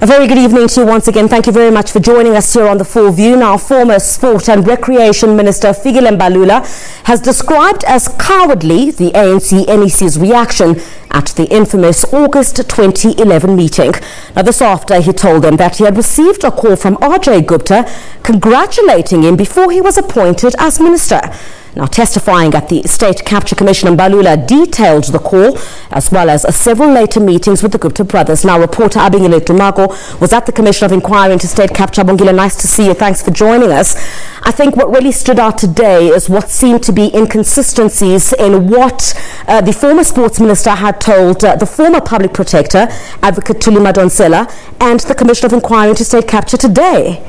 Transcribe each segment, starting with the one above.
A very good evening to you once again. Thank you very much for joining us here on The Full View. Now, former Sport and Recreation Minister Fikile Mbalula has described as cowardly the ANC NEC'S reaction at the infamous August 2011 meeting. Now, this after he told them that he had received a call from Ajay Gupta congratulating him before he was appointed as minister. Now, testifying at the State Capture Commission, Mbalula detailed the call as well as several later meetings with the Gupta brothers. Now, reporter Abongile Dumako was at the Commission of Inquiry into State Capture. Abongile, nice to see you. Thanks for joining us. I think what really stood out today is what seemed to be inconsistencies in what the former sports minister had told the former public protector, Advocate Fikile Mbalula, and the Commission of Inquiry into State Capture today.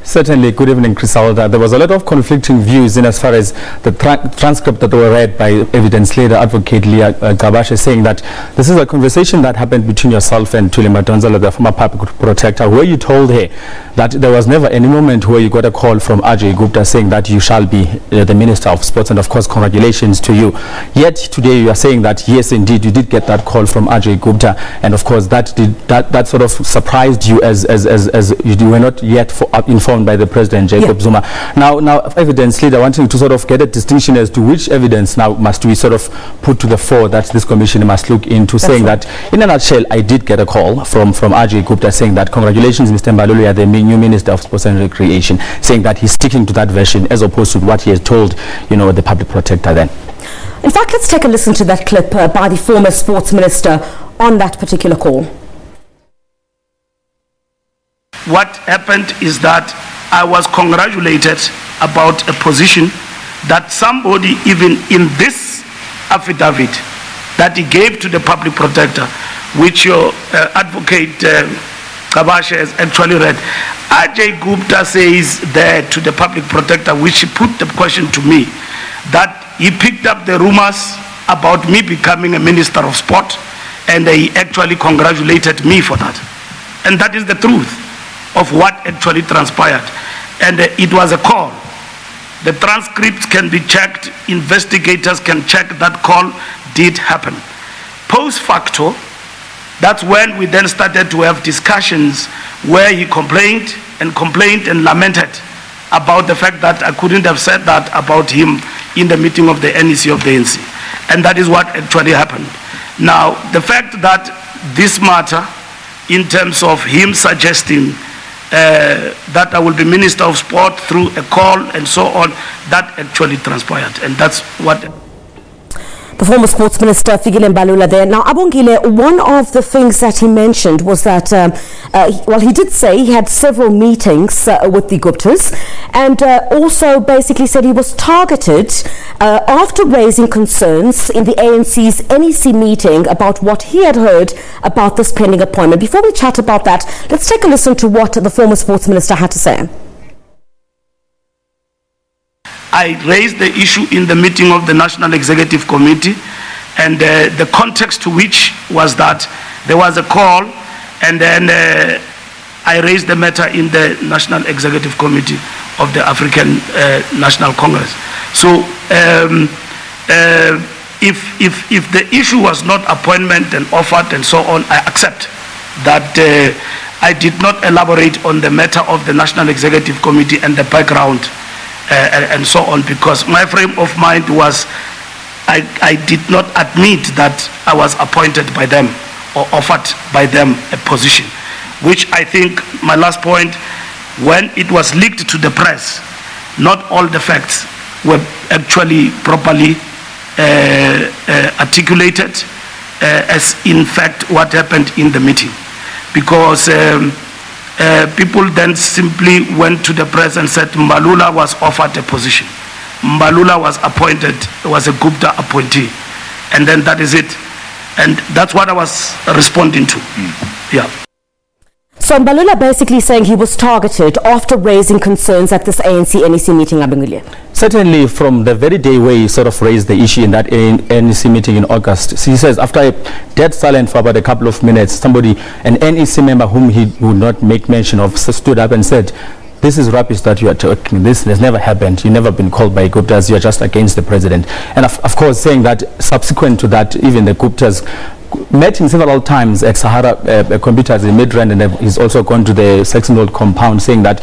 Certainly. Good evening, Crisalda. There was a lot of conflicting views in as far as the transcript that were read by evidence leader Advocate Gabashe, saying that this is a conversation that happened between yourself and Fikile Mbalula, the former public protector, where you told her that there was never any moment where you got a call from Ajay Gupta saying that you shall be the Minister of Sports, and of course congratulations to you. Yet today you are saying that yes, indeed, you did get that call from Ajay Gupta, and of course that sort of surprised you as you were not yet informed by the President, Jacob Zuma. Now evidence leader wanting to sort of get a distinction as to which evidence now must we sort of put to the fore that this commission must look into. That's saying right. That in a nutshell, I did get a call from Ajay Gupta saying that congratulations, Mr. Mbalula, you are the new Minister of Sports and Recreation, saying that he's sticking to that version as opposed to what he has told, you know, the public protector then. In fact, let's take a listen to that clip by the former sports minister on that particular call. What happened is that I was congratulated about a position that somebody, even in this affidavit that he gave to the public protector, which your advocate Gabashe has actually read, Ajay Gupta says there to the public protector, which he put the question to me, that he picked up the rumors about me becoming a Minister of Sport, and he actually congratulated me for that. And that is the truth of what actually transpired. And it was a call. The transcripts can be checked, investigators can check that call did happen. Post facto, that's when we then started to have discussions where he complained and lamented about the fact that I couldn't have said that about him in the meeting of the NEC of the ANC. And that is what actually happened. Now, the fact that this matter, in terms of him suggesting that I will be Minister of Sport through a call and so on, that actually transpired, and that's what... The former sports minister Fikile Mbalula there. Now, Abongile, one of the things that he mentioned was that, well, he did say he had several meetings with the Guptas, and also basically said he was targeted after raising concerns in the ANC's NEC meeting about what he had heard about this pending appointment. Before we chat about that, let's take a listen to what the former sports minister had to say. I raised the issue in the meeting of the National Executive Committee, and the context to which was that there was a call, and then I raised the matter in the National Executive Committee of the African National Congress. So if the issue was not appointment and offered and so on, I accept that I did not elaborate on the matter of the National Executive Committee and the background and so on, because my frame of mind was I did not admit that I was appointed by them or offered by them a position, which I think, my last point, when it was leaked to the press, not all the facts were actually properly articulated as in fact what happened in the meeting, because people then simply went to the press and said Mbalula was offered a position. Mbalula was appointed, was a Gupta appointee. And then that is it. And that's what I was responding to. Yeah. So Mbalula basically saying he was targeted after raising concerns at this ANC NEC meeting, Abongile. Certainly from the very day where he sort of raised the issue in that NEC meeting in August. He says after a dead silence for about a couple of minutes, somebody, an NEC member whom he would not make mention of, stood up and said, "This is rubbish that you are talking. This has never happened. You've never been called by Guptas. You are just against the president." And of course saying that subsequent to that, even the Guptas met him several times at Sahara Computers in Midrand, and he's also gone to the Saxon Road compound, saying that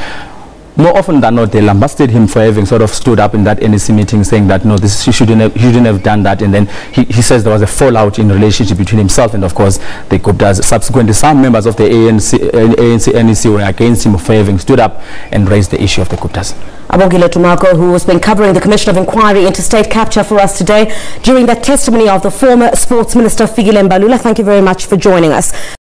more often than not, they lambasted him for having sort of stood up in that NEC meeting saying that, no, this he shouldn't have done that. And then he says there was a fallout in relationship between himself and, of course, the Guptas. Subsequently, some members of the ANC NEC were against him for having stood up and raised the issue of the Guptas. Abongile Dumako, who has been covering the Commission of Inquiry into state capture for us today during that testimony of the former Sports Minister Fikile Mbalula. Thank you very much for joining us.